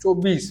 24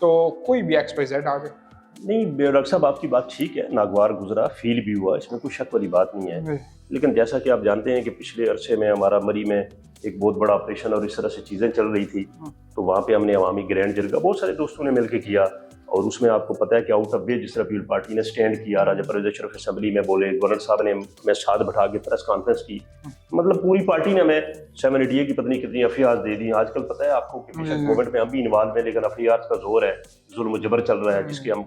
تو کوئی بھی ایکس وائی زیڈ آ گئے. نہیں ڈاکٹر صاحب آپ کی بات ٹھیک ہے، ناگوار گزرا، فیل بھی ہوا، اس میں کوئی شک والی بات نہیں ہے. لیکن جیسا کہ آپ جانتے ہیں کہ پچھلے عرصے میں ہمارا مری میں ایک بہت بڑا آپریشن اور اس طرح سے چیزیں چل رہی تھی، تو وہاں پہ ہم نے عوامی گرینڈ جرگہ بہت سارے دوستوں نے مل کے کیا، اور اس میں آپ کو پتہ ہے کہ آؤٹ آف وے جس طرح پیپل پارٹی نے سٹینڈ کیا، راجہ پرویز اشرف اسمبلی میں بولے، گورنر صاحب نے میں ساتھ بٹھا کے پریس کانفرنس کی، مطلب پوری پارٹی نے ہمیں 780 کی پتہ نہیں کتنی ایفیارز دے دی. آج کل پتہ ہے آپ کو کہ گورنمنٹ میں ہم بھی انوالو ہیں، لیکن ایفیارز کا زور ہے، ظلم و جبر چل رہا ہے جس کے ہم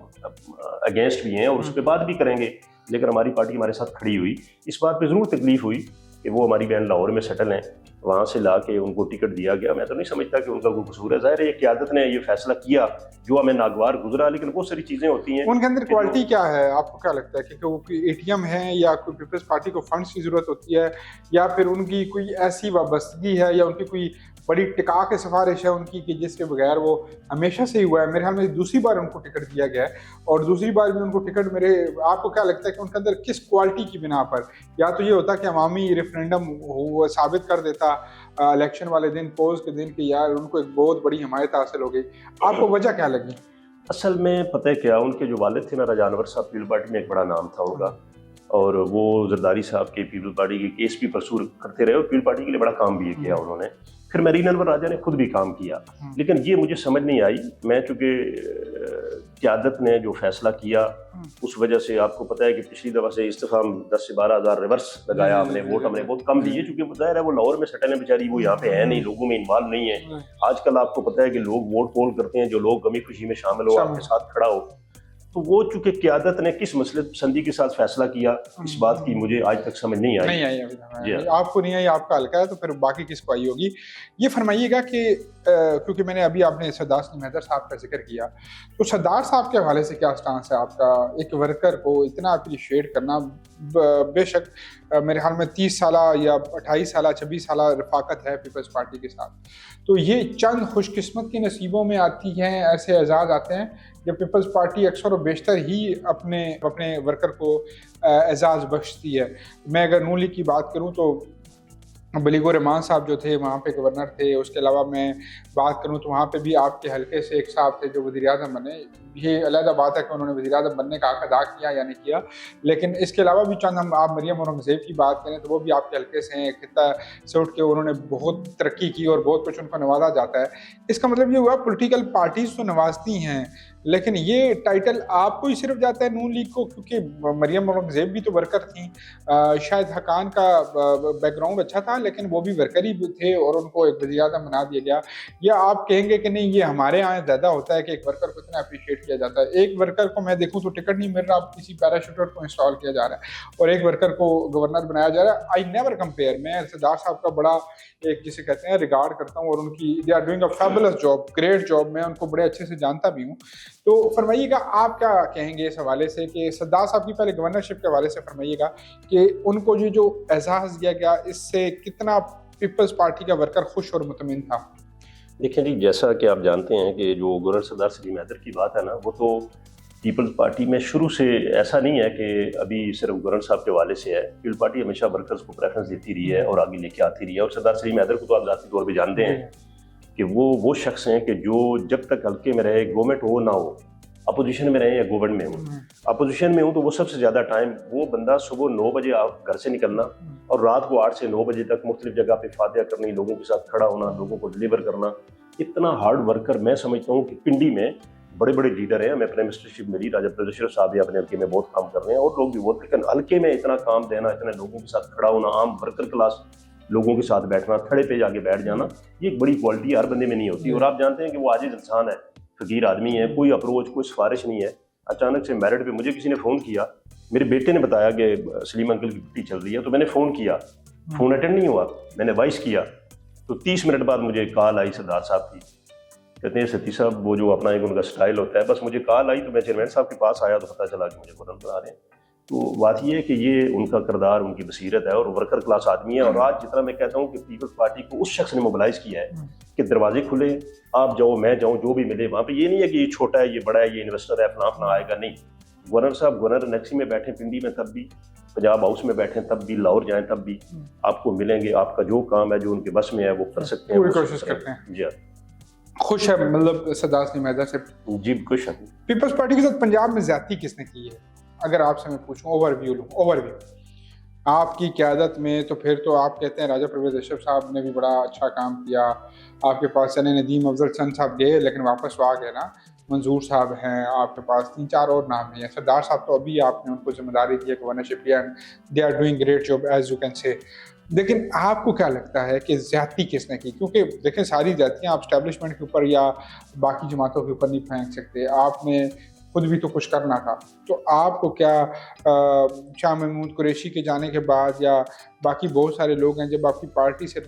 اگینسٹ بھی ہیں اور اس پہ بات بھی کریں گے. لیکن ہماری پارٹی ہمارے ساتھ کھڑی ہوئی. اس بات پہ ضرور تکلیف ہوئی کہ وہ ہماری بہن لاہور میں سیٹل ہیں، وہاں سے لا کے ان کو ٹکٹ دیا گیا. میں تو نہیں سمجھتا کہ ان کا کوئی قصور ہے، ظاہر ہے یہ قیادت نے یہ فیصلہ کیا جو ہمیں ناگوار گزرا، لیکن بہت ساری چیزیں ہوتی ہیں. ان کے اندر کوالٹی کیا ہے آپ کو کیا لگتا ہے کہ وہ کوئی اے ٹی ایم ہے، یا کوئی پیپلز پارٹی کو فنڈز کی ضرورت ہوتی ہے، یا پھر ان کی کوئی ایسی وابستگی ہے، یا ان کی کوئی بڑی ٹکا کے سفارش ہے ان کی کہ جس کے بغیر وہ ہمیشہ سے ہی ہوا ہے؟ میرے خیال میں دوسری بار ان کو ٹکٹ دیا گیا ہے، اور دوسری بار بھی ان کو ٹکٹ آپ کو کیا لگتا ہے کہ ان کے اندر کس کوالٹی کی بنا پر؟ یا تو یہ ہوتا کہ عوامی ریفرینڈم وہ ثابت کر دیتا الیکشن والے دن، پوز کے دن، کہ یار ان کو ایک بہت بڑی حمایت حاصل ہو گئی. آپ کو وجہ کیا لگی؟ اصل میں پتہ ہے کیا، ان کے جو والد تھے نا راجہ انور صاحب، پیپل پارٹی میں ایک بڑا نام تھا ان کا، اور وہ زرداری صاحب کے پیپل پارٹی کے کیس بھی پرسور کرتے رہے، اور پیپل پارٹی کے لیے بڑا کام بھی کیا انہوں نے. پھر مرین انور راجہ نے خود بھی کام کیا، لیکن یہ مجھے سمجھ نہیں آئی. میں چونکہ قیادت نے جو فیصلہ کیا اس وجہ سے آپ کو پتہ ہے کہ پچھلی دفعہ سے استعفیٰ 10 سے 12 ہزار ریورس لگایا ہم نے، ووٹ ہم نے بہت کم دیے، چونکہ ظاہر ہے وہ لاہور میں سیٹل ہے بیچاری، وہ یہاں پہ ہے نہیں، لوگوں میں انوالو نہیں ہے. آج کل آپ کو پتہ ہے کہ لوگ ووٹ پول کرتے ہیں، جو لوگ غمی خوشی میں شامل ہو، آپ کے ساتھ کھڑا ہو. تو وہ چونکہ قیادت نے کس مسئلے پسندی کے ساتھ فیصلہ کیا، اس بات کی مجھے آج تک سمجھ نہیں آئی. آپ کو نہیں آئی، آپ کا حلقہ ہے، تو پھر باقی کس کو آئی ہوگی. یہ فرمائیے گا کہ کیونکہ میں نے ابھی آپ نے سردار سلیم حیدر صاحب کا ذکر کیا، تو سردار صاحب کے حوالے سے کیا سٹانس ہے آپ کا؟ ایک ورکر کو اتنا اپریشیٹ کرنا، بے شک میرے خیال میں 30 سالہ یا 28 سالہ 26 سالہ رفاقت ہے پیپلز پارٹی کے ساتھ، تو یہ چند خوش قسمت کے نصیبوں میں آتی ہیں، ایسے اعزاز آتے ہیں جب پیپلز پارٹی اکثر و بیشتر ہی اپنے ورکر کو اعزاز بخشتی ہے. میں اگر نون لیگ کی بات کروں تو بلیغ الرحمان صاحب جو تھے وہاں پہ گورنر تھے. اس کے علاوہ میں بات کروں تو وہاں پہ بھی آپ کے حلقے سے ایک صاحب تھے جو وزیر اعظم بنے. یہ علیحدہ بات ہے کہ انہوں نے وزیر اعظم بننے کا حق ادا کیا یا نہیں کیا، لیکن اس کے علاوہ بھی چند آپ مریم اورنگزیب کی بات کریں تو وہ بھی آپ کے حلقے سے ہیں، خطہ سے اٹھ کے انہوں نے بہت ترقی کی اور بہت کچھ ان کو نوازا جاتا ہے. اس کا مطلب یہ ہوا پولیٹیکل پارٹیز تو نوازتی ہیں، لیکن یہ ٹائٹل آپ کو ہی صرف جاتا ہے نون لیگ کو؟ کیونکہ مریم اورنگزیب بھی تو ورکر تھیں، شاید حقان کا بیک گراؤنڈ اچھا تھا لیکن وہ بھی ورکر ہی تھے اور ان کو ایک وزیر اعظم بنا دیا گیا. یا آپ کہیں گے کہ نہیں یہ ہمارے یہاں زیادہ ہوتا ہے کہ ایک ورکر کو اتنا اپریشیٹ کیا جاتا ہے؟ ایک ورکر کو میں دیکھوں تو ٹکٹ نہیں مل رہا، کسی پیراشوٹر کو انسٹال کیا جا رہا ہے، اور ایک ورکر کو گورنر بنایا جا رہا ہے. I never compare. میں سردار صاحب کا بڑا ایک جسے کہتے ہیں ریگارڈ کرتا ہوں، اور ان کی they are doing a fabulous job, great job. میں ان کو بڑے اچھے سے جانتا بھی ہوں. تو فرمائیے گا آپ کیا کہیں گے اس حوالے سے کہ سردار صاحب کی پہلے گورنرشپ کے حوالے سے فرمائیے گا کہ ان کو جو اعزاز دیا گیا اس سے کتنا پیپلز پارٹی کا ورکر خوش اور مطمئن تھا؟ دیکھیں جی، جیسا کہ آپ جانتے ہیں کہ جو گورنر سردار سلیم حیدر کی بات ہے نا، وہ تو پیپلز پارٹی میں شروع سے ایسا نہیں ہے کہ ابھی صرف گورنر صاحب کے حوالے سے ہے. پیپلز پارٹی ہمیشہ ورکرز کو پریفرنس دیتی رہی ہے اور آگے لے کے آتی رہی ہے. اور سردار سلیم حیدر کو تو آپ ذاتی طور پہ جانتے ہیں کہ وہ شخص ہیں کہ جو جب تک حلقے میں رہے، گورنمنٹ ہو نہ ہو، اپوزیشن میں رہیں یا گورنمنٹ میں ہوں، اپوزیشن میں ہوں تو وہ سب سے زیادہ ٹائم وہ بندہ صبح 9 بجے آپ گھر سے نکلنا اور رات کو 8 سے 9 بجے تک مختلف جگہ پہ فاتحہ کرنی، لوگوں کے ساتھ کھڑا ہونا، لوگوں کو ڈلیور کرنا. اتنا ہارڈ ورکر میں سمجھتا ہوں کہ پنڈی میں بڑے بڑے لیڈر ہیں. ہمیں پرائم منسٹرشپ ملی، راجہ پرویز اشرف صاحب بھی اپنے حلقے میں بہت کام کر رہے ہیں اور لوگ بھی بہت، لیکن حلقے میں اتنا کام دینا، اتنے لوگوں کے ساتھ کھڑا ہونا، عام ورکر کلاس لوگوں کے ساتھ بیٹھنا، تھڑے پہ جا کے بیٹھ جانا، یہ ایک بڑی کوالٹی ہر بندے میں نہیں ہوتی. اور آپ جانتے ہیں کہ وہ عاجز انسان ہے، فقیر آدمی ہے، کوئی اپروچ کوئی سفارش نہیں ہے. اچانک سے میرٹ پہ مجھے کسی نے فون کیا، میرے بیٹے نے بتایا کہ سلیم انکل کی چھٹی چل رہی ہے، تو میں نے فون کیا، فون اٹینڈ نہیں ہوا، میں نے وائس کیا تو 30 منٹ بعد مجھے کال آئی سردار صاحب کی. کہتے ہیں ستی صاحب وہ جو اپنا ایک ان کا سٹائل ہوتا ہے، بس مجھے کال آئی تو میں چیئرمین صاحب کے پاس آیا تو پتہ چلا کہ مجھے گورنر بنا رہے ہیں. تو بات یہ ہے کہ یہ ان کا کردار، ان کی بصیرت ہے اور ورکر کلاس آدمی ہے. اور آج جتنا میں کہتا ہوں کہ پیپلز پارٹی کو اس شخص نے موبلائز کیا ہے کہ دروازے کھلے، آپ جاؤ میں جاؤں، جو بھی ملے وہاں پہ. یہ نہیں ہے کہ یہ چھوٹا ہے، یہ بڑا ہے، یہ انویسٹر ہے، فلاں آئے گا، نہیں. گورنر صاحب گورنر نیکسی میں بیٹھیں پنڈی میں تب بھی، پنجاب ہاؤس میں بیٹھیں تب بھی، لاہور جائیں تب بھی، آپ کو ملیں گے. آپ کا جو کام ہے جو ان کے بس میں ہے وہ کر سکتے ہیں، پوری کوشش کرتے ہیں. جی. خوش ہے مطلب سردار سلیم حیدر سے؟ جی خوش ہیں. پیپلز پارٹی کے ساتھ پنجاب میں زیادتی کس نے کی ہے اگر آپ سے میں پوچھوں اوور ویو آپ کی قیادت میں؟ تو پھر تو آپ کہتے ہیں راجہ پرویز اشرف صاحب نے بھی بڑا اچھا کام کیا. آپ کے پاس چلے ندیم افضل چند صاحب گئے لیکن واپس وہ آ گئے نا. منظور صاحب ہیں آپ کے پاس, 3-4 اور نام ہیں. سردار صاحب تو ابھی آپ نے ان کو ذمہ داری دی ہے گورنرشپ لیا, they are doing great job as you can say. لیکن آپ کو کیا لگتا ہے کہ زیادتی کس نے کی؟ کیونکہ دیکھیں ساری زیادتیاں آپ اسٹیبلشمنٹ کے اوپر یا باقی جماعتوں کے اوپر نہیں پھینک سکتے, آپ نے خود بھی تو کچھ کرنا تھا. تو آپ کو کیا شاہ محمود قریشی کے جانے کے بعد یا باقی بہت سارے لوگ ہیں جب آپ کی پارٹی سے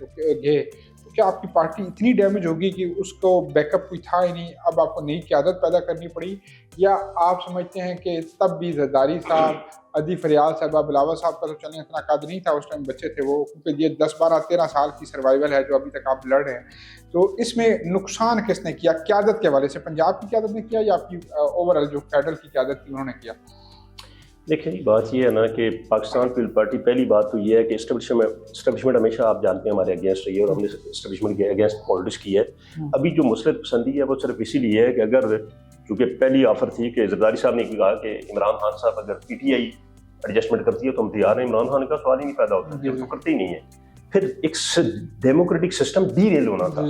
گئے تو کیا آپ کی پارٹی اتنی ڈیمیج ہوگی کہ اس کو بیک اپ کوئی تھا ہی نہیں, اب آپ کو نئی قیادت پیدا کرنی پڑی؟ یا آپ سمجھتے ہیں کہ تب بھی زرداری صاحب, ادی فریال صاحبہ, بلاول صاحب کا تو چلیں اتنا قد نہیں تھا اس ٹائم, بچے تھے وہ, کیونکہ یہ 10-12-13 سال کی سروائیول ہے جو ابھی تک آپ لڑ رہے ہیں. تو اس میں نقصان کس نے کیا قیادت کے حوالے سے؟ پنجاب کی قیادت نے کیا یا آپ کی اوور آل جو فیڈرل کی قیادت تھی انہوں نے کیا؟ دیکھیں بات یہ ہے نا کہ پاکستان پیپل پارٹی, پہلی بات تو یہ ہے کہ اسٹیبلشمنٹ ہمیشہ آپ جانتے ہیں ہمارے اگینسٹ رہی ہے اور ہم نے اسٹیبلشمنٹ کے اگینسٹ پالیٹکس کی ہے. ابھی جو مسلط پسندی ہے وہ صرف اسی لیے ہے کہ اگر چونکہ پہلی آفر تھی کہ زرداری صاحب نے کہا کہ عمران خان صاحب اگر پی ٹی آئی ایڈجسٹمنٹ کرتی ہے تو ہم تیار ہیں, عمران خان کا سوال ہی نہیں پیدا ہوتا, ہم تو کرتے ہی نہیں ہیں. پھر ایک ڈیموکریٹک سسٹم ڈی ریل ہونا تھا,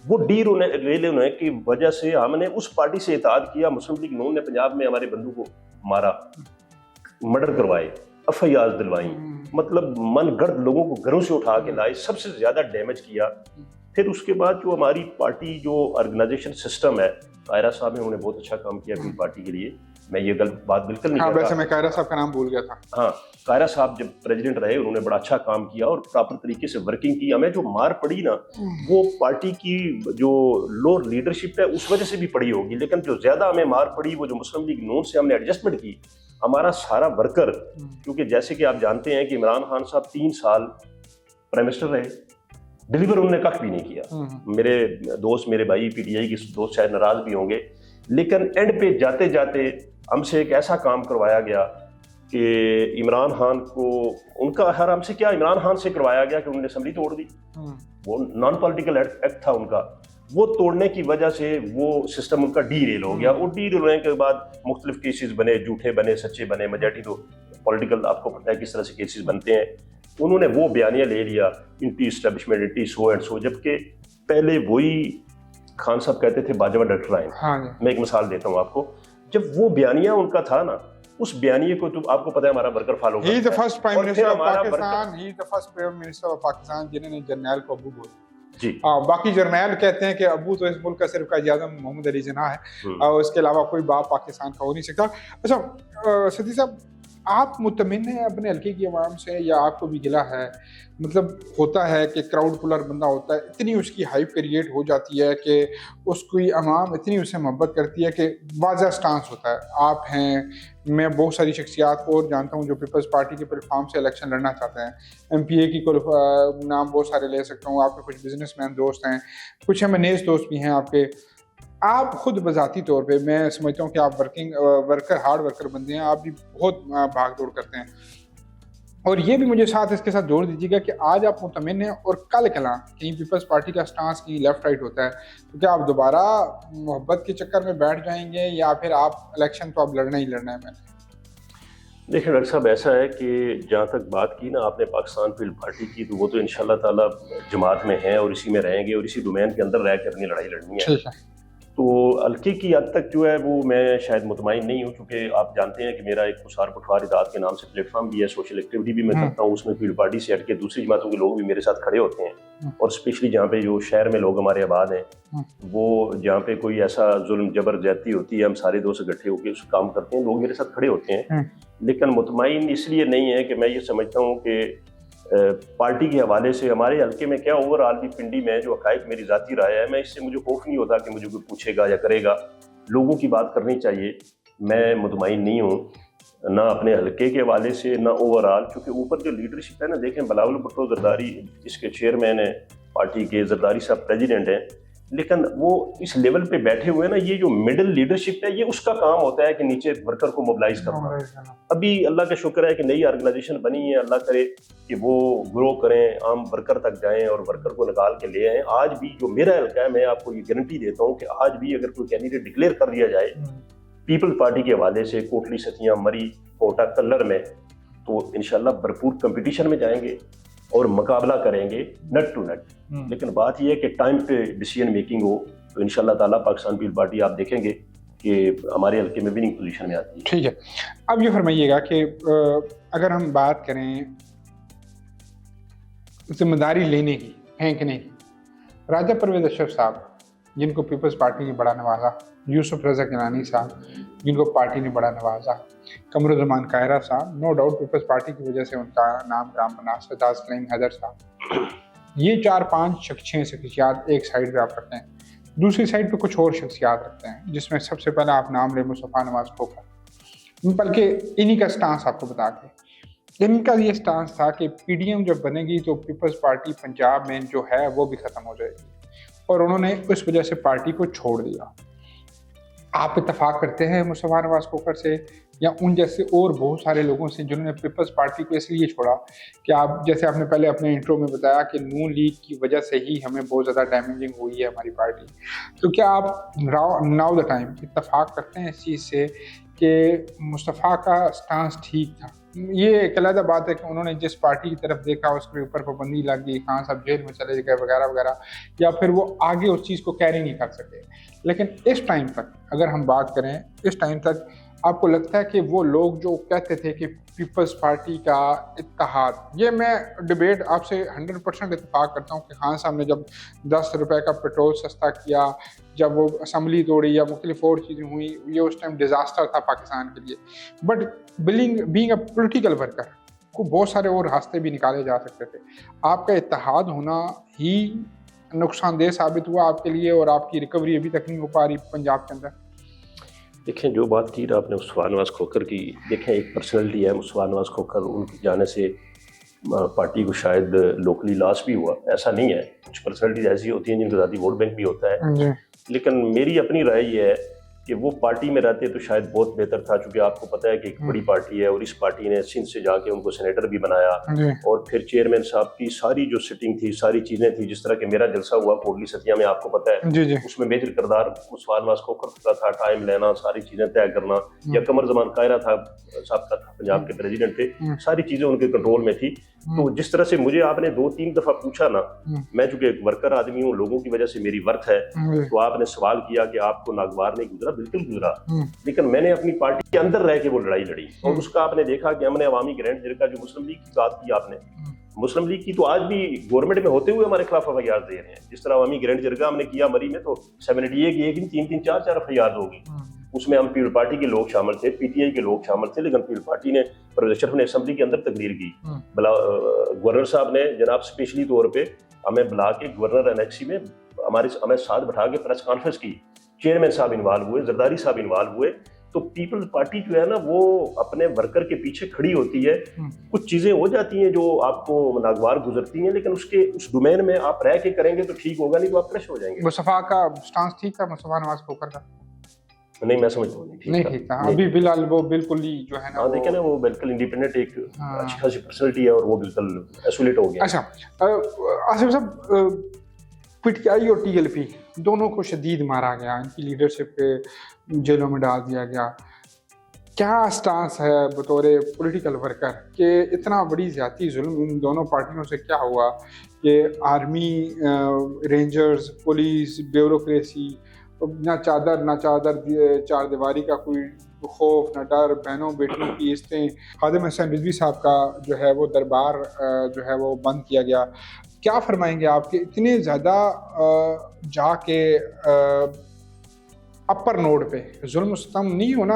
وہ ڈی ریل ہونے کی وجہ سے ہم نے اس پارٹی سے اتحاد کیا. مسلم لیگ نون نے پنجاب میں ہمارے بندوں کو مارا, مرڈر کروائے, ایف آئی آر دلوائیں, مطلب من گڑھ لوگوں کو گھروں سے اٹھا کے لائے, سب سے زیادہ ڈیمیج کیا. پھر اس کے بعد جو ہماری پارٹی جو آرگنائزیشن سسٹم ہے, قاہرہ صاحب نے انہوں نے بہت اچھا کام کیا اپنی پارٹی کے لیے, میں یہ غلط بات بالکل نہیں کہتا. ویسے میں قاہرہ صاحب کا نام بھول گیا تھا. ہاں, قاہرہ صاحب جب پریزیڈنٹ رہے انہوں نے بڑا اچھا کام کیا اور پراپر طریقے سے ورکنگ کی. ہمیں جو مار پڑی نا وہ پارٹی کی جو لوور لیڈرشپ ہے اس وجہ سے بھی پڑی ہوگی, لیکن جو زیادہ ہمیں مار پڑی وہ جو مسلم لیگ نون سے ہم نے ایڈجسٹمنٹ کی. ہمارا سارا ورکر, کیونکہ جیسے کہ آپ جانتے ہیں کہ عمران خان صاحب 3 سال پرائم منسٹر رہے, ڈلیور انہوں نے کخ بھی نہیں کیا. میرے دوست, میرے بھائی پی ٹی آئی کے دوست شاید ناراض بھی ہوں گے, لیکن اینڈ پہ جاتے جاتے ہم سے ایک ایسا کام کروایا گیا کہ عمران خان کو ان کا ہر ہم سے کیا عمران خان سے کروایا گیا کہ انہوں نے اسمبلی توڑ دی. وہ نان پولیٹیکل ایکٹ تھا ان کا, وہ توڑنے کی وجہ سے وہ سسٹم ان کا ڈی ریل ہو گیا. اور ڈی ریل ہونے کے بعد مختلف کیسز بنے, جھوٹے بنے, سچے بنے. میجارٹی تو پولیٹیکل آپ کو پتہ ہے کس طرح سے کیسز بنتے ہیں. انہوں نے وہ بیانیہ لے لیا, anti establishment, anti so and so, جبکہ پہلے وہی خان صاحب کہتے تھے باجوہ ڈاکٹر آئیں. میں ایک مثال دیتا ہوں آپ کو, جب وہ بیانیہ ان کا تھا نا, اس بیانیے کو تو آپ کو پتہ ہے ہمارا ورکر فالو کرتا ہے. He the first prime minister of Pakistan, he the first prime minister of Pakistan جنہوں نے جرنیل کو ابو بولا. جی باقی جرنیل کہتے ہیں کہ ابو تو اس ملک کا صرف قائد اعظم محمد علی جناح ہے, اور اس کے علاوہ کوئی باپ پاکستان کا ہو نہیں سکتا. اچھا سدی صاحب, آپ مطمئن ہیں اپنے حلقے کی عوام سے یا آپ کو بھی گلا ہے؟ مطلب ہوتا ہے کہ کراؤڈ پلر بندہ ہوتا ہے, اتنی اس کی ہائپ کریٹ ہو جاتی ہے کہ اس کی عوام اتنی اس سے محبت کرتی ہے کہ واضح سٹانس ہوتا ہے. آپ ہیں, میں بہت ساری شخصیات کو اور جانتا ہوں جو پیپلز پارٹی کے پلیٹ فارم سے الیکشن لڑنا چاہتے ہیں. ایم پی اے کی نام بہت سارے لے سکتا ہوں, آپ کے کچھ بزنس مین دوست ہیں, کچھ ایم این ایز دوست بھی ہیں آپ کے. آپ خود بذاتی طور پہ میں سمجھتا ہوں کہ آپ ہارڈ ورکر بندے ہیں, آپ بھی بہت بھاگ دوڑ کرتے ہیں. اور یہ بھی مجھے اس کے ساتھ جوڑ دیجیے گا کہ آج آپ مطمئن ہیں اور کل کلاں کہیں پیپلز پارٹی کا سٹانس کہیں لیفٹ رائٹ ہوتا ہے تو کیا آپ دوبارہ محبت کے چکر میں بیٹھ جائیں گے یا پھر آپ الیکشن تو اب لڑنا ہی لڑنا ہے؟ میں نے دیکھیں ڈاکٹر صاحب, ایسا ہے کہ جہاں تک بات کی نا آپ نے پاکستان پیپل پارٹی کی, تو وہ تو انشاءاللہ تعالیٰ جماعت میں ہیں اور اسی میں رہیں گے اور اسی ڈومین کے اندر رہ کے اپنی لڑائی لڑنی ہے. تو حلقے کی حد تک جو ہے وہ میں شاید مطمئن نہیں ہوں, کیونکہ آپ جانتے ہیں کہ میرا ایک خسار پٹوار اداد کے نام سے پلیٹ فارم بھی ہے, سوشل ایکٹیویٹی بھی میں کرتا ہوں. اس میں پیپل پارٹی سے ہٹ کے دوسری جماعتوں کے لوگ بھی میرے ساتھ کھڑے ہوتے ہیں, اور اسپیشلی جہاں پہ جو شہر میں لوگ ہمارے آباد ہیں, وہ جہاں پہ کوئی ایسا ظلم جبر زیادتی ہوتی ہے, ہم سارے دوست اکٹھے ہو کے اس کام کرتے ہیں, لوگ میرے ساتھ کھڑے ہوتے ہیں. لیکن مطمئن اس لیے نہیں ہے کہ میں یہ سمجھتا ہوں کہ پارٹی کے حوالے سے ہمارے حلقے میں کیا اوور آل بھی پنڈی میں جو حقائق میری ذاتی رائے ہے, میں اس سے مجھے خوف نہیں ہوتا کہ مجھے کوئی پوچھے گا یا کرے گا. لوگوں کی بات کرنی چاہیے, میں مطمئن نہیں ہوں نہ اپنے حلقے کے حوالے سے نہ اوور آل, چونکہ اوپر جو لیڈرشپ ہے نا, دیکھیں بلاول بھٹو زرداری اس کے چیئرمین ہیں پارٹی کے, زرداری صاحب پریزیڈنٹ ہیں, لیکن وہ اس لیول پہ بیٹھے ہوئے ہیں نا, یہ جو مڈل لیڈرشپ ہے یہ اس کا کام ہوتا ہے کہ نیچے ورکر کو موبلائز کرنا. ابھی اللہ کا شکر ہے کہ نئی آرگنائزیشن بنی ہے, اللہ کرے کہ وہ گرو کریں, عام ورکر تک جائیں اور ورکر کو نکال کے لے آئیں. آج بھی جو میرا حلقہ ہے, میں آپ کو یہ گارنٹی دیتا ہوں کہ آج بھی اگر کوئی کینڈیڈیٹ ڈکلیئر کر دیا جائے پیپل پارٹی کے حوالے سے کوٹلی ستیاں مری کوٹا کلر میں, تو انشاءاللہ بھرپور کمپٹیشن میں جائیں گے اور مقابلہ کریں گے نٹ ٹو نٹ. لیکن بات یہ ہے کہ ٹائم پہ ڈیسیجن میکنگ ہو تو انشاءاللہ تعالیٰ پاکستان پیپل پارٹی آپ دیکھیں گے کہ ہمارے حلقے میں وننگ پوزیشن میں آتی ہے. ٹھیک ہے, اب یہ فرمائیے گا کہ اگر ہم بات کریں ذمہ داری لینے کی, پھینکنے کی, راجہ پرویز اشرف صاحب جن کو پیپلز پارٹی نے بڑا نوازا, یوسف رضا گیلانی صاحب جن کو پارٹی نے بڑا نوازا, قمرالزمان قاہرہ صاحب, نو ڈاؤٹ پیپلز پارٹی کی وجہ سے ان کا نام گرام بنا, سرفراز کلیم حیدر صاحب, یہ 4-5 شخصیات ایک سائڈ پہ آپ رکھتے ہیں. دوسری سائڈ پہ کچھ اور شخصیات رکھتے ہیں جس میں سب سے پہلے آپ نام لیں مصطفیٰ نواز کھوکھر, بلکہ انہی کا سٹانس آپ کو بتا کے ان کا یہ سٹانس تھا کہ پی ڈی ایم جب بنے گی تو پیپلز پارٹی پنجاب میں جو ہے وہ بھی ختم ہو جائے گی, اور انہوں نے اس وجہ سے پارٹی کو چھوڑ دیا. آپ اتفاق کرتے ہیں مصطفیٰ نواز کھوکھر سے یا ان جیسے اور بہت سارے لوگوں سے جنہوں نے پیپلز پارٹی کو اس لیے چھوڑا کہ آپ جیسے آپ نے پہلے اپنے انٹرو میں بتایا کہ نون لیگ کی وجہ سے ہی ہمیں بہت زیادہ ڈیمیجنگ ہوئی ہے ہماری پارٹی, تو کیا آپ ناؤ دا ٹائم اتفاق کرتے ہیں اس چیز سے کہ مصطفیٰ کا سٹانس ٹھیک تھا؟ یہ ایک علیحدہ بات ہے کہ انہوں نے جس پارٹی کی طرف دیکھا اس کے اوپر پابندی لگ گئی, خان صاحب جیل میں چلے گئے وغیرہ وغیرہ, یا پھر وہ آگے اس چیز کو کیری نہیں کر سکے. لیکن اس ٹائم تک اگر ہم بات کریں, اس ٹائم تک آپ کو لگتا ہے کہ وہ لوگ جو کہتے تھے کہ پیپلز پارٹی کا اتحاد, یہ میں ڈبیٹ آپ سے 100% اتفاق کرتا ہوں کہ خان صاحب نے جب 10 روپے کا پیٹرول سستا کیا, جب وہ اسمبلی توڑی یا مختلف اور چیزیں ہوئیں, یہ اس ٹائم ڈیزاسٹر تھا پاکستان کے لیے. But being a political worker کو بہت سارے اور راستے بھی نکالے جا سکتے تھے. آپ کا اتحاد ہونا ہی نقصان دہ ثابت ہوا آپ کے لیے, اور آپ کی ریکوری ابھی تک نہیں ہو پا رہی پنجاب کے اندر. دیکھیں جو بات کی آپ نے مصطفیٰ نواز کھوکھر کی, دیکھیں ایک پرسنالٹی ہے مصطفیٰ نواز کھوکھر, ان کی جانے سے پارٹی کو شاید لوکلی لاس بھی ہوا, ایسا نہیں ہے. کچھ پرسنالٹیز ایسی ہوتی ہیں جن کا ذاتی ووٹ بینک بھی ہوتا ہے, لیکن میری اپنی رائے یہ ہے کہ وہ پارٹی میں رہتے تو شاید بہت بہتر تھا, چونکہ آپ کو پتہ ہے کہ ایک بڑی پارٹی ہے اور اس پارٹی نے سندھ سے جا کے ان کو سینیٹر بھی بنایا, اور پھر چیئرمین صاحب کی ساری جو سٹنگ تھی, ساری چیزیں تھیں, جس طرح کہ میرا جلسہ ہوا کوٹلی ستیاں میں آپ کو پتہ ہے, اس میں میجر کردار مصطفیٰ نواز کھوکھر کا تھا, ٹائم لینا, ساری چیزیں طے کرنا, یا قمرالزمان قاہرہ تھا صاحب کا تھا, پنجاب کے پریزیڈنٹ تھے, ساری چیزیں ان کے کنٹرول میں تھی. تو جس طرح سے مجھے آپ نے 2-3 دفعہ پوچھا نا, میں چونکہ ایک ورکر آدمی ہوں, لوگوں کی وجہ سے میری ورتھ ہے, تو آپ نے سوال کیا کہ آپ کو ناگوار نہیں گزرا, بالکل گزرا, لیکن میں نے اپنی پارٹی کے اندر رہ کے وہ لڑائی لڑی, اور اس کا آپ نے دیکھا کہ ہم نے عوامی گرینڈ جرگہ جو مسلم لیگ کی بات کی آپ نے, مسلم لیگ کی تو آج بھی گورنمنٹ میں ہوتے ہوئے ہمارے خلاف ایف آئی آر دے رہے ہیں. جس طرح عوامی گرینڈ جرگہ ہم نے کیا مری میں, تو 78 کی ایک 3 4 ایف آئی آر ہوگی, اس میں ہم پیپل پارٹی کے لوگ شامل تھے, پی ٹی آئی کے لوگ شامل تھے, لیکن پیپل پارٹی نے پرویز اشرف نے اسمبلی کے اندر تقریر کی, گورنر صاحب نے جناب اسپیشلی طور پہ ہمیں بلا کے گورنر انیکسی میں ہمیں ساتھ بٹھا کے پریس کانفرنس کی, چیئرمین صاحب انوالو ہوئے, زرداری صاحب انوالو ہوئے. تو پیپلز پارٹی جو ہے نا وہ اپنے ورکر کے پیچھے کھڑی ہوتی ہے. کچھ چیزیں ہو جاتی ہیں جو آپ کو ناگوار گزرتی ہیں, لیکن اس ڈومین میں آپ رہ کے کریں گے تو ٹھیک ہوگا, نہیں تو آپ کریش ہو جائیں گے. مصطفیٰ کا سٹانس ٹھیک تھا, مصطفیٰ نواز کھوکھر کا نہیں, میں سمجھتا ہوں نہیں ٹھیک تھا. ابھی فی الحال وہ بالکل ہی جو ہے نا, ہاں دیکھیں نا, وہ بالکل انڈیپینڈنٹ ایک اچھی خاصی پرسنالٹی ہے, اور وہ بالکل ایسولیٹ ہو گیا. اچھا آصف صاحب, پی ٹی آئی اور ٹی ایل پی دونوں کو شدید مارا گیا, ان کی لیڈرشپ پہ جیلوں میں ڈال دیا گیا. کیا سٹانس ہے بطور پولیٹیکل ورکر کہ اتنا بڑی زیادتی ظلم ان دونوں پارٹیوں سے کیا ہوا کہ آرمی, رینجرز, پولیس, بیوروکریسی, نہ چادر چار دیواری کا کوئی خوف, نہ ڈر, بہنوں بیٹیوں کی عزتیں, خادم حسین رضوی صاحب کا جو ہے وہ دربار جو ہے وہ بند کیا گیا. کیا فرمائیں گے آپ کہ اتنے زیادہ جا کے اپر نوڈ پہ ظلم و ستم نہیں ہونا,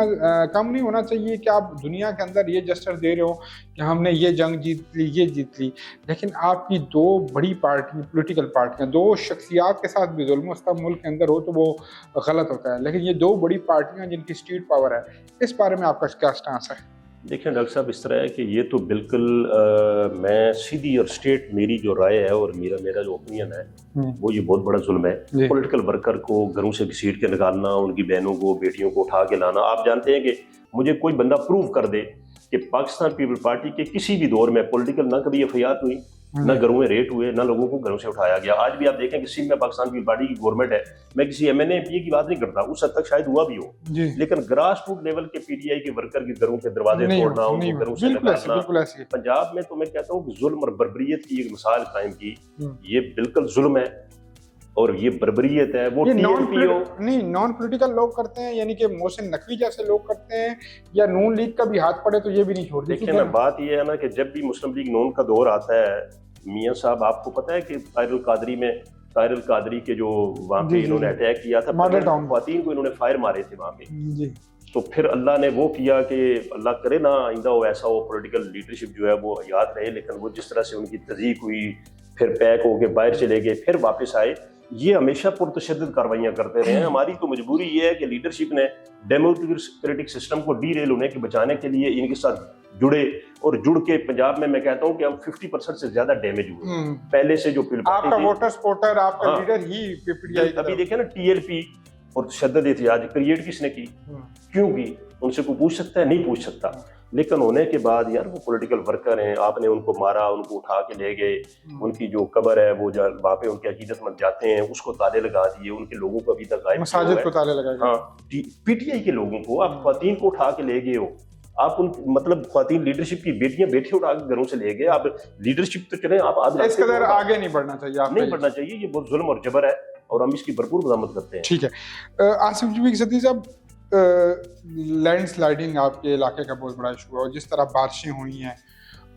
کم نہیں ہونا چاہیے کہ آپ دنیا کے اندر یہ جسٹر دے رہے ہو کہ ہم نے یہ جنگ جیت لی, یہ جیت لی, لیکن آپ کی 2 بڑی پارٹی, پولیٹیکل پارٹیاں, 2 شخصیات کے ساتھ بھی ظلم و ستم ملک کے اندر ہو تو وہ غلط ہوتا ہے. لیکن یہ 2 بڑی پارٹیاں جن کی اسٹیٹ پاور ہے, اس بارے میں آپ کا کیا سٹانس ہے؟ دیکھیں ڈاکٹر صاحب اس طرح ہے کہ یہ تو بالکل میں سیدھی اور اسٹیٹ میری جو رائے ہے اور میرا جو اوپینین ہے وہ یہ بہت بڑا ظلم ہے. پولیٹیکل ورکر کو گھروں سے گھسیٹ کے نکالنا، ان کی بہنوں کو بیٹیوں کو اٹھا کے لانا. آپ جانتے ہیں کہ مجھے کوئی بندہ پروو کر دے کہ پاکستان پیپل پارٹی کے کسی بھی دور میں پولیٹیکل نہ کبھی ایف آئی آر ہوئی، نہ گھروں میں ریٹ ہوئے، نہ لوگوں کو گھروں سے اٹھایا گیا. آج بھی آپ دیکھیں کہ سندھ میں پاکستان پیپل پارٹی کی گورنمنٹ ہے، میں کسی ایم این اے پی اے کی بات نہیں کرتا، اس حد تک شاید ہوا بھی ہو، لیکن گراس روٹ لیول کے پی ٹی آئی کے ورکر کے گھروں کے دروازے توڑنا، ان کو گھروں سے نکالنا. پنجاب میں تو میں کہتا ہوں کہ ظلم اور بربریت کی ایک مثال قائم کی، یہ بالکل ظلم ہے اور یہ بربریت ہے. وہ نان پولیٹیکل لوگ کرتے ہیں، یعنی کہ محسن نقوی جیسے لوگ کرتے ہیں، یا نون لیگ کا بھی ہاتھ پڑے تو یہ بھی نہیں چھوڑ دیتے. دیکھیں نا بات یہ ہے نا کہ جب بھی مسلم لیگ نون کا دور آتا ہے میاں صاحب، آپ کو پتہ ہے کہ طاہر القادری کے جو وہاں پہ انہوں نے اٹیک کیا تھا، خواتین کو انہوں نے فائر مارے تھے وہاں پہ. تو پھر اللہ نے وہ کیا کہ اللہ کرے نا آئندہ ہو ایسا ہو، پولیٹیکل لیڈرشپ جو ہے وہ یاد رہے، لیکن وہ جس طرح سے ان کی تضییق ہوئی، پھر پیک ہو کے باہر چلے گئے، پھر واپس آئے. یہ ہمیشہ پرتشدد کاروائیاں کرتے رہے ہیں. ہماری تو مجبوری یہ ہے کہ لیڈرشپ نے ڈیموکریٹک سسٹم کو ڈی ریل ہونے کے بچانے کے لیے ان کے ساتھ جڑے، اور جڑ کے پنجاب میں کہتا ہوں کہ ہم 50% سے زیادہ ڈیمیج ہوئے پہلے سے. جو آپ کا ووٹر سپورٹر، آپ کا لیڈر ہی ابھی دیکھیں نا ٹی ایل پی اور تشدد احتجاج کریٹ کس نے کی، کیوں کی؟ ان سے کوئی پوچھ سکتا ہے؟ نہیں پوچھ سکتا. لیکن ہونے کے بعد یار وہ پولیٹیکل ورکر ہیں، آپ نے ان کو مارا، ان کو اٹھا کے لے گئے، ان کی جو قبر ہے وہ وہاں پہ ان کے عقیدت مند جاتے ہیں، اس کو تالے لگا دیے، ان کے لوگوں کو ابھی تک غائب، مساجد کو تالے لگائے. ہاں پی ٹی آئی کے لوگوں کو آپ خواتین کو اٹھا کے لے گئے ہو، آپ ان مطلب خواتین لیڈرشپ کی بیٹیاں بیٹے اٹھا کے گھروں سے لے گئے. آپ لیڈرشپ تو چلیں، آپ اس قدر آگے نہیں بڑھنا چاہیے، نہیں بڑھنا چاہیے. یہ بہت ظلم اور جبر ہے اور ہم اس کی بھرپور مذمت کرتے ہیں. ٹھیک ہے. آصف جی صدیقی صاحب، لینڈ سلائڈنگ آپ کے علاقے کا بہت بڑا ایشو ہے، اور جس طرح بارشیں ہوئی ہیں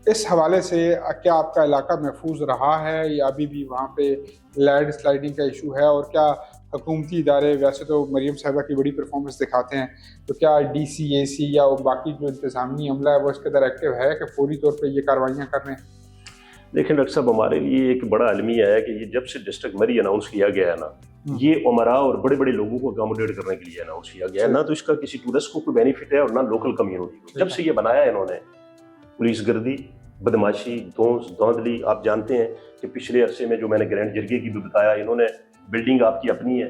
اس حوالے سے کیا آپ کا علاقہ محفوظ رہا ہے یا ابھی بھی وہاں پہ لینڈ سلائڈنگ کا ایشو ہے؟ اور کیا حکومتی ادارے، ویسے تو مریم صاحبہ کی بڑی پرفارمنس دکھاتے ہیں، تو کیا ڈی سی، اے سی یا باقی جو انتظامی عملہ ہے وہ اس کے اندر ایکٹیو ہے کہ فوری طور پہ یہ کاروائیاں کر رہے ہیں؟ دیکھیں ڈاکٹر صاحب، ہمارے لیے ایک بڑا المیہ ہے کہ یہ جب سے ڈسٹرکٹ مری اناؤنس کیا گیا ہے نا، یہ عمرا اور بڑے بڑے لوگوں کو اکاموڈیٹ کرنے کے لیے اناؤنس کیا گیا ہے. نہ تو اس کا کسی ٹورسٹ کو کوئی بینیفٹ ہے اور نہ لوکل کمیونٹی کو. جب سے یہ بنایا ہے انہوں نے، پولیس گردی، بدماشی، دھاندلی. آپ جانتے ہیں کہ پچھلے عرصے میں جو میں نے گرینڈ جرگے کی بھی بتایا، انہوں نے بلڈنگ آپ کی اپنی ہے،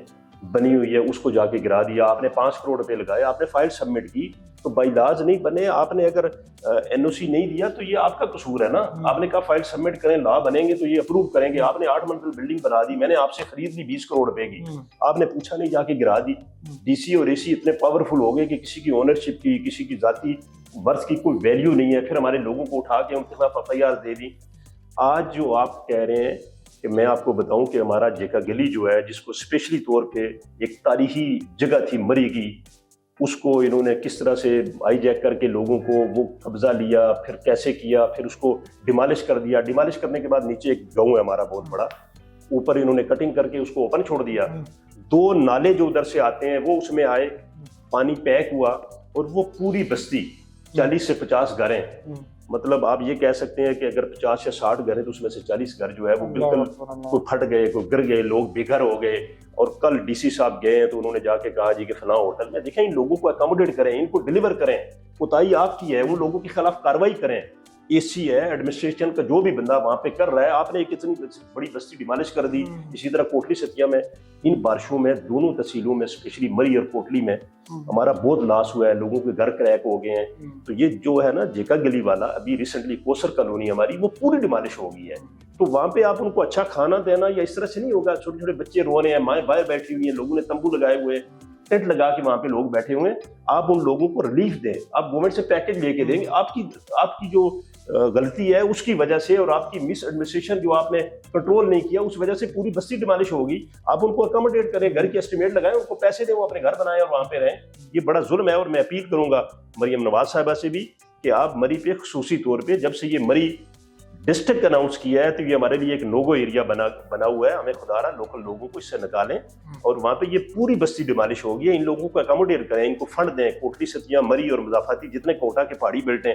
بنی ہوئی ہے، اس کو جا کے گرا دیا. آپ نے 5 کروڑ روپے لگائے، آپ نے فائل سبمٹ کی تو بائی لاز نہیں بنے. آپ نے اگر این او سی نہیں دیا تو یہ آپ کا قصور ہے نا. آپ نے کہا فائل سبمٹ کریں، لا بنیں گے تو یہ اپروو کریں گے. آپ نے 8 منزل بلڈنگ بنا دی، میں نے آپ سے خرید لی 20 کروڑ روپے کی، آپ نے پوچھا نہیں، جا کے گرا دی. ڈی سی اور اے سی اتنے پاورفل ہو گئے کہ کسی کی اونرشپ کی، کسی کی ذاتی ورث کی کوئی ویلیو نہیں ہے. پھر ہمارے لوگوں کو اٹھا کے ان کے خلاف ایف آئی آر دے دی. آج جو آپ کہہ رہے ہیں کہ میں آپ کو بتاؤں کہ ہمارا جیکا گلی جو ہے، جس کو اسپیشلی طور پہ ایک تاریخی جگہ تھی مری کی، اس کو انہوں نے کس طرح سے آئی جیک کر کے لوگوں کو وہ قبضہ لیا، پھر کیسے کیا، پھر اس کو ڈیمالش کر دیا. ڈیمالش کرنے کے بعد نیچے ایک گاؤں ہے ہمارا بہت بڑا، اوپر انہوں نے کٹنگ کر کے اس کو اوپن چھوڑ دیا. 2 نالے جو ادھر سے آتے ہیں وہ اس میں آئے، پانی پیک ہوا، اور وہ پوری بستی 40 سے 50 گھر ہیں. مطلب آپ یہ کہہ سکتے ہیں کہ اگر 50 یا 60 گھر ہیں تو اس میں سے 40 گھر جو ہے وہ بالکل کوئی پھٹ گئے، کوئی گر گئے، لوگ بے گھر ہو گئے. اور کل ڈی سی صاحب گئے ہیں تو انہوں نے جا کے کہا جی کہ فلاں ہوٹل میں دیکھیں، ان لوگوں کو اکاموڈیٹ کریں، ان کو ڈیلیور کریں. کوتاہی آپ کی ہے، وہ لوگوں کے خلاف کارروائی کریں. اے سی ہے، ایڈمنسٹریشن کا جو بھی بندہ وہاں پہ کر رہا ہے. آپ نے ایک اتنی بڑی بستی ڈیمالش کر دی. اسی طرح کوٹلی ستیا میں ان بارشوں میں دونوں تحصیلوں میں اسپیشلی مری اور کوٹلی میں ہمارا بہت لاس ہوا ہے، لوگوں کے گھر کریک ہو گئے ہیں. تو یہ جو ہے نا جیکا گلی والا، ابھی ریسنٹلی کوسر کالونی ہماری وہ پوری ڈیمالش ہو گئی ہے. تو وہاں پہ آپ ان کو اچھا کھانا دینا یا اس طرح سے نہیں ہوگا. چھوٹے چھوٹے بچے رو رہے ہیں، مائیں باہر بیٹھی ہوئی ہیں، لوگوں نے تمبو لگائے ہوئے، ٹینٹ لگا کے وہاں پہ لوگ بیٹھے ہوئے ہیں. آپ ان لوگوں کو ریلیف دیں، آپ گورنمنٹ سے پیکج لے کے دیں گے. آپ کی جو غلطی ہے اس کی وجہ سے اور آپ کی مس ایڈمنسٹریشن جو آپ نے کنٹرول نہیں کیا اس وجہ سے پوری بستی ڈیمالش ہوگی. آپ ان کو اکاموڈیٹ کریں، گھر کی اسٹیمیٹ لگائیں، ان کو پیسے دیں، وہ اپنے گھر بنائیں اور وہاں پہ رہیں. یہ بڑا ظلم ہے. اور میں اپیل کروں گا مریم نواز صاحبہ سے بھی کہ آپ مری پہ خصوصی طور پہ، جب سے یہ مری ڈسٹرکٹ اناؤنس کیا ہے تو یہ ہمارے لیے ایک نوگو ایریا بنا ہوا ہے. ہمیں خدا رہا لوکل لوگوں کو اس سے نکالیں اور وہاں پہ یہ پوری بستی ڈیمالش ہوگی. ان لوگوں کو اکاموڈیٹ کریں، ان کو فنڈ دیں. کوٹلی ستیا، مری اور مضافاتی جتنے کوٹا کے پہاڑی بیلٹ ہیں